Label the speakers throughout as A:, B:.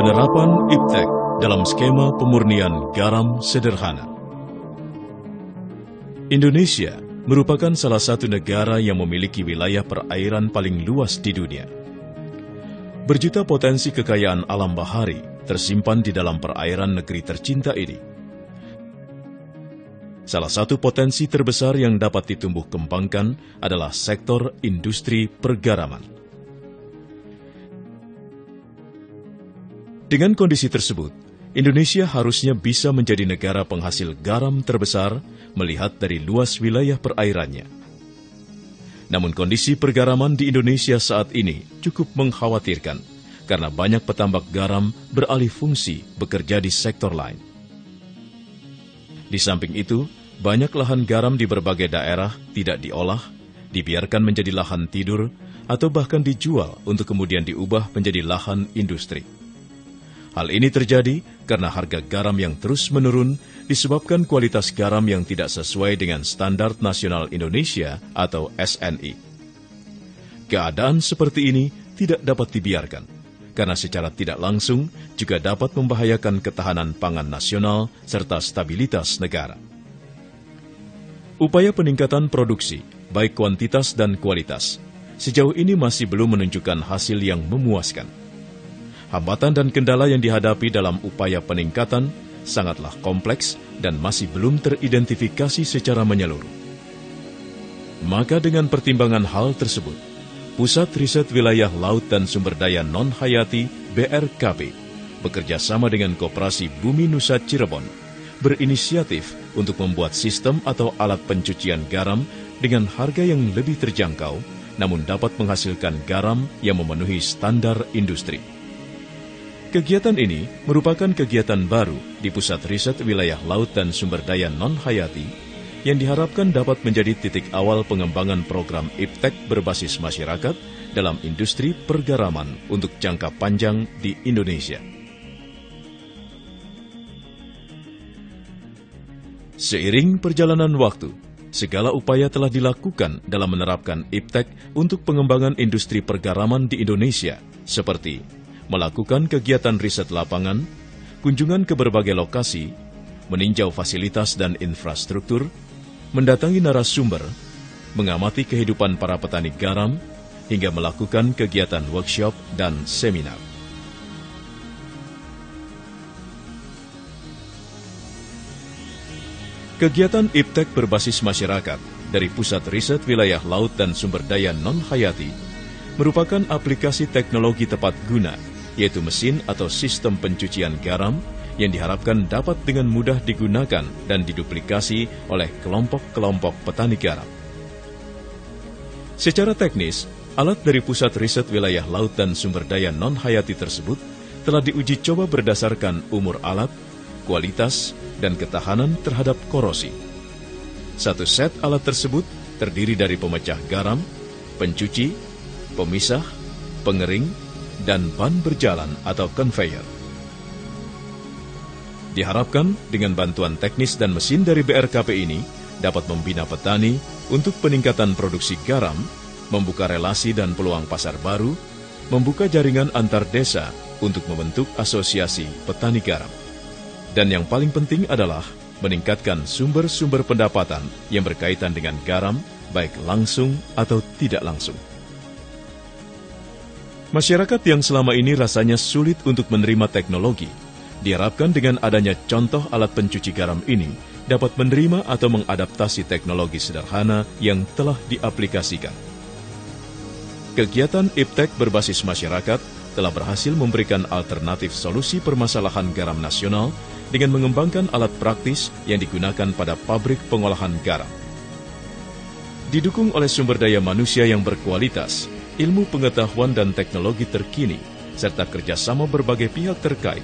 A: Penerapan IPTEK dalam skema pemurnian garam sederhana. Indonesia merupakan salah satu negara yang memiliki wilayah perairan paling luas di dunia. Berjuta potensi kekayaan alam bahari tersimpan di dalam perairan negeri tercinta ini. Salah satu potensi terbesar yang dapat ditumbuh kembangkan adalah sektor industri pergaraman. Dengan kondisi tersebut, Indonesia harusnya bisa menjadi negara penghasil garam terbesar melihat dari luas wilayah perairannya. Namun kondisi pergaraman di Indonesia saat ini cukup mengkhawatirkan karena banyak petambak garam beralih fungsi bekerja di sektor lain. Di samping itu, banyak lahan garam di berbagai daerah tidak diolah, dibiarkan menjadi lahan tidur, atau bahkan dijual untuk kemudian diubah menjadi lahan industri. Hal ini terjadi karena harga garam yang terus menurun disebabkan kualitas garam yang tidak sesuai dengan Standar Nasional Indonesia atau SNI. Keadaan seperti ini tidak dapat dibiarkan, karena secara tidak langsung juga dapat membahayakan ketahanan pangan nasional serta stabilitas negara. Upaya peningkatan produksi, baik kuantitas dan kualitas, sejauh ini masih belum menunjukkan hasil yang memuaskan. Hambatan dan kendala yang dihadapi dalam upaya peningkatan sangatlah kompleks dan masih belum teridentifikasi secara menyeluruh. Maka dengan pertimbangan hal tersebut, Pusat Riset Wilayah Laut dan Sumber Daya Non-Hayati BRKP bekerja sama dengan Koperasi Bumi Nusa Cirebon berinisiatif untuk membuat sistem atau alat pencucian garam dengan harga yang lebih terjangkau namun dapat menghasilkan garam yang memenuhi standar industri. Kegiatan ini merupakan kegiatan baru di Pusat Riset Wilayah Laut dan Sumber Daya Non-Hayati yang diharapkan dapat menjadi titik awal pengembangan program IPTEK berbasis masyarakat dalam industri pergaraman untuk jangka panjang di Indonesia. Seiring perjalanan waktu, segala upaya telah dilakukan dalam menerapkan IPTEK untuk pengembangan industri pergaraman di Indonesia, seperti melakukan kegiatan riset lapangan, kunjungan ke berbagai lokasi, meninjau fasilitas dan infrastruktur, mendatangi narasumber, mengamati kehidupan para petani garam, hingga melakukan kegiatan workshop dan seminar. Kegiatan IPTEK berbasis masyarakat dari Pusat Riset Wilayah Laut dan Sumber Daya Non-Hayati merupakan aplikasi teknologi tepat guna, yaitu mesin atau sistem pencucian garam yang diharapkan dapat dengan mudah digunakan dan diduplikasi oleh kelompok-kelompok petani garam. Secara teknis, alat dari Pusat Riset Wilayah Laut dan Sumber Daya Non-Hayati tersebut telah diuji coba berdasarkan umur alat, kualitas, dan ketahanan terhadap korosi. Satu set alat tersebut terdiri dari pemecah garam, pencuci, pemisah, pengering, dan ban berjalan atau conveyor. Diharapkan dengan bantuan teknis dan mesin dari BRKP ini dapat membina petani untuk peningkatan produksi garam, membuka relasi dan peluang pasar baru, membuka jaringan antar desa untuk membentuk asosiasi petani garam. Dan yang paling penting adalah meningkatkan sumber-sumber pendapatan yang berkaitan dengan garam, baik langsung atau tidak langsung. Masyarakat yang selama ini rasanya sulit untuk menerima teknologi, diharapkan dengan adanya contoh alat pencuci garam ini dapat menerima atau mengadaptasi teknologi sederhana yang telah diaplikasikan. Kegiatan IPTEK berbasis masyarakat telah berhasil memberikan alternatif solusi permasalahan garam nasional dengan mengembangkan alat praktis yang digunakan pada pabrik pengolahan garam. Didukung oleh sumber daya manusia yang berkualitas, ilmu pengetahuan dan teknologi terkini, serta kerjasama berbagai pihak terkait,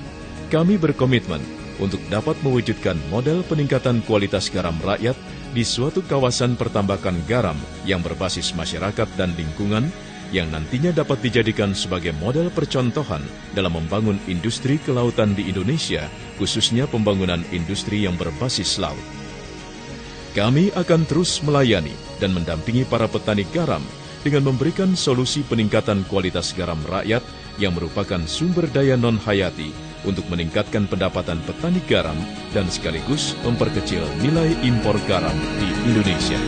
A: kami berkomitmen untuk dapat mewujudkan model peningkatan kualitas garam rakyat di suatu kawasan pertambakan garam yang berbasis masyarakat dan lingkungan, yang nantinya dapat dijadikan sebagai model percontohan dalam membangun industri kelautan di Indonesia, khususnya pembangunan industri yang berbasis laut. Kami akan terus melayani dan mendampingi para petani garam dengan memberikan solusi peningkatan kualitas garam rakyat yang merupakan sumber daya non-hayati untuk meningkatkan pendapatan petani garam dan sekaligus memperkecil nilai impor garam di Indonesia.